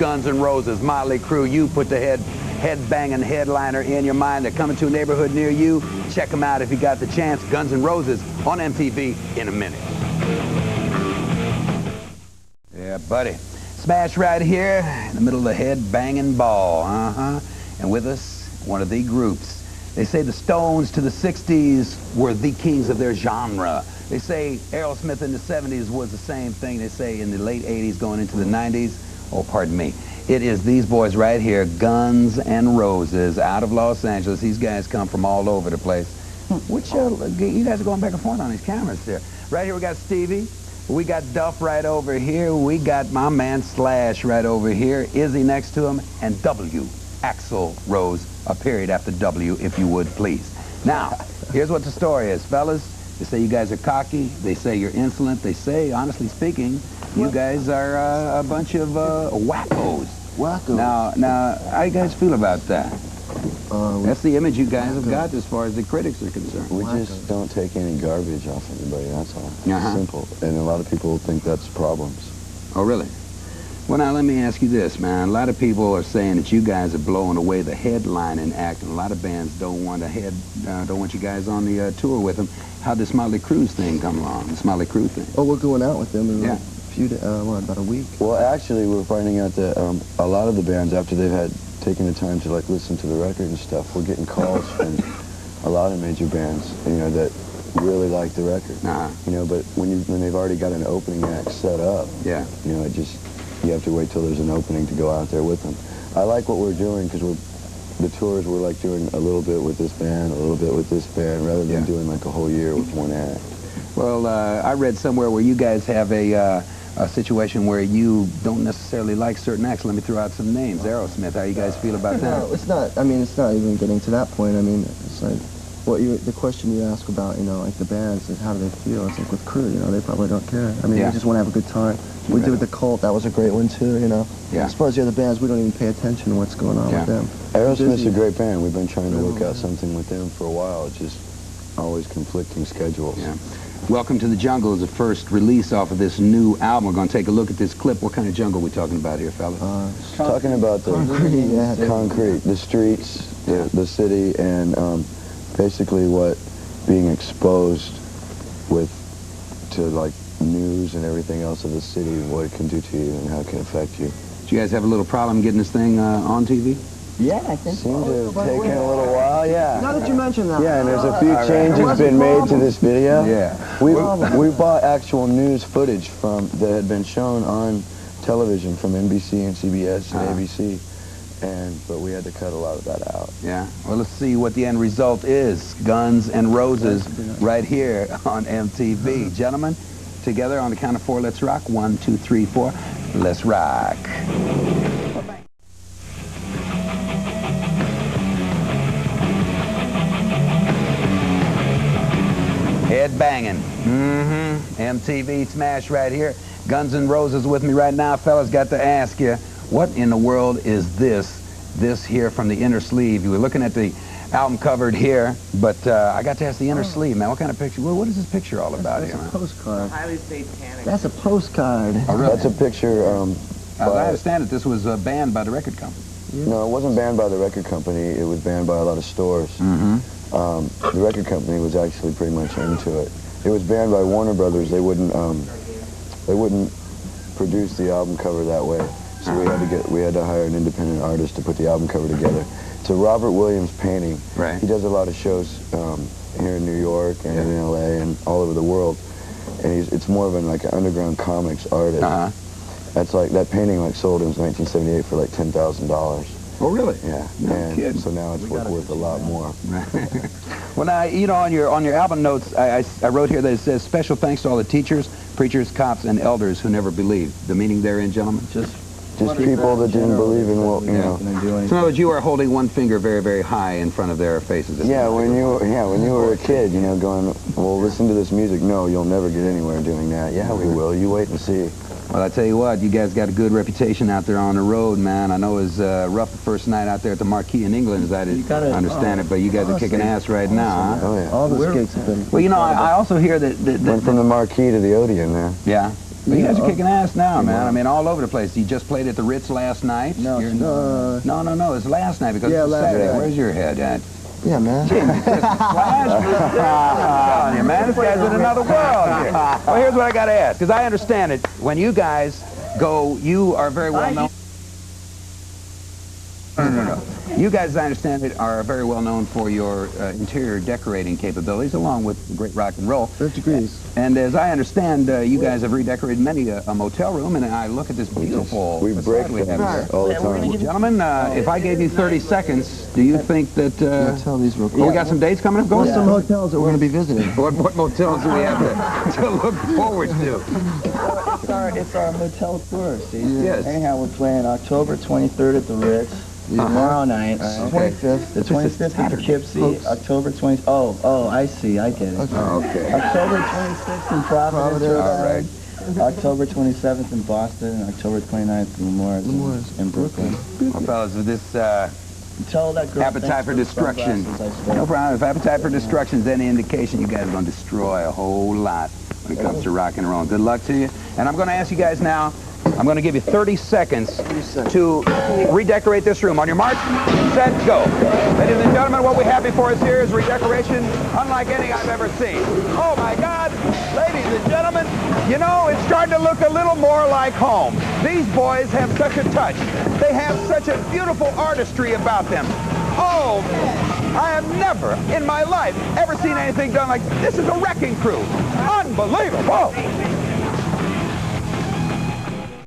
Guns N' Roses, Motley Crue. You put the head-banging headliner in your mind. They're coming to a neighborhood near you. Check them out if you got the chance. Guns N' Roses on MTV in a minute. Yeah, buddy. Smash right here in the middle of the head-banging ball. And with us, one of the groups. They say the Stones to the 60s were the kings of their genre. They say Aerosmith in the 70s was the same thing. They say in the late 80s going into the 90s. Oh, pardon me. It is these boys right here, Guns N' Roses, out of Los Angeles. These guys come from all over the place. Which, you guys are going back and forth on these cameras there. Right here we got Stevie. We got Duff right over here. We got my man Slash right over here. Izzy next to him. And W, Axl Rose, a period after W, if you would, please. Now, here's what the story is, fellas. They say you guys are cocky. They say you're insolent. They say, honestly speaking, you guys are a bunch of wackos. Wackos. Now, how you guys feel about that? That's the image you guys have got as far as the critics are concerned. We just don't take any garbage off anybody, that's all. Simple. And a lot of people think that's problems. Oh, really? Well, now, let me ask you this, man. A lot of people are saying that you guys are blowing away the headlining act, and a lot of bands don't want you guys on the tour with them. How'd this Motley Crue thing come along, this Motley Crue thing? Oh, we're going out with them in a few days, about a week. Well, actually, we're finding out that a lot of the bands, after they've had taken the time to like listen to the record and stuff, we're getting calls from a lot of major bands, you know, that really like the record. You know, but when they've already got an opening act set up, you know, you have to wait till there's an opening to go out there with them. I like what we're doing because the tours, we're like doing a little bit with this band, a little bit with this band, rather than doing like a whole year with one act. Well, I read somewhere where you guys have a situation where you don't necessarily like certain acts. Let me throw out some names. Aerosmith, how you guys feel about that? No, it's not. I mean, it's not even getting to that point. I mean, it's like the question you ask about, you know, like the bands, and how do they feel? It's like with Crue, you know, they probably don't care. I mean, they just want to have a good time. We did with the Cult. That was a great one too, you know. As far as the other bands, we don't even pay attention to what's going on with them. Aerosmith's a great band. We've been trying to work out something with them for a while. It's just always conflicting schedules. Welcome to the Jungle is the first release off of this new album. We're going to take a look at this clip. What kind of jungle are we talking about here, fellas? Talking about the concrete, the streets, the city, and basically what being exposed to like news and everything else of the city, what it can do to you and how it can affect you. Do you guys have a little problem getting this thing on TV? Yeah, I think Seems to have taken a little while, Now that you mention that. Yeah, and there's a few changes been made to this video. We bought actual news footage that had been shown on television from NBC and CBS and ABC, but we had to cut a lot of that out. Well, let's see what the end result is. Guns N' Roses right here on MTV. Gentlemen, together on the count of 4, let's rock. 1, 2, 3, 4. Let's rock. Head banging. MTV smash right here. Guns N' Roses with me right now. Fellas, got to ask you, what in the world is this here from the inner sleeve? You were looking at the album covered here, but I got to ask the inner sleeve, man. What kind of picture? Well, what is this picture all about? That's a postcard. Highly satanic. That's a postcard. Oh, really? That's a picture. As I understand it, this was banned by the record company. No, it wasn't banned by the record company. It was banned by a lot of stores. The record company was actually pretty much into it. It was banned by Warner Brothers. They wouldn't produce the album cover that way. So we had to hire an independent artist to put the album cover together. It's a Robert Williams painting. He does a lot of shows here in New York and in LA and all over the world. And it's more of like an underground comics artist. That's like that painting sold in 1978 for like $10,000. Oh, really? Yeah. No kidding. So now it's worth a lot more. Well, now, you know, on your album notes, I wrote here that it says, special thanks to all the teachers, preachers, cops, and elders who never believed. The meaning therein, gentlemen? Just people that didn't believe in what, you know. So in other words, you are holding one finger very, very high in front of their faces. When you were a kid, you know, going, well, listen to this music. No, you'll never get anywhere doing that. Yeah, we will. You wait and see. Well, I tell you what, you guys got a good reputation out there on the road, man. I know it was rough the first night out there at the Marquee in England, as I understand it, but you guys are kicking ass right now, huh? Oh, yeah. All the gigs have been... Well, you know, I also hear that... Went from the Marquee to the Odeon, man. Yeah? But you guys are kicking ass now, man. I mean, all over the place. You just played at the Ritz last night. No, no. It's last night because it's last Saturday. night. Where's your head at? Yeah, man. I'm telling you, man, this guy's in another world here. Well, here's what I got to ask, because I understand it. When you guys go, you are very well known. No. You guys, as I understand it, are very well known for your interior decorating capabilities, along with great rock and roll. 5 degrees. And as I understand, you guys have redecorated many a motel room, and I look at this beautiful We break facade we have here. all the time. Gentlemen, if I gave you 30 seconds, do you think that... I'll tell these real quick. we got some dates coming up? Go Some hotels that we're going to be visiting. What motels do we have to look forward to? It's our motel tour, see? Yes. Anyhow, we're playing October 23rd at the Ritz. Tomorrow night. Okay. 25th. The 25th at Poughkeepsie. October 20th. Oh, I see. I get it. Okay. October 26th in Providence. All right. October 27th in Boston. And October 29th in Lemoore in Brooklyn. Well, fellas, with this Tell that girl Appetite for Destruction. No problem. If Appetite for Destruction is any indication, you guys are going to destroy a whole lot when it comes to rock and roll. Good luck to you. And I'm going to ask you guys now, I'm going to give you 30 seconds to redecorate this room. On your mark, set, go. Ladies and gentlemen, what we have before us here is redecoration unlike any I've ever seen. Oh my God, ladies and gentlemen, you know, it's starting to look a little more like home. These boys have such a touch. They have such a beautiful artistry about them. Oh, I have never in my life ever seen anything done like this. This is a wrecking crew. Unbelievable.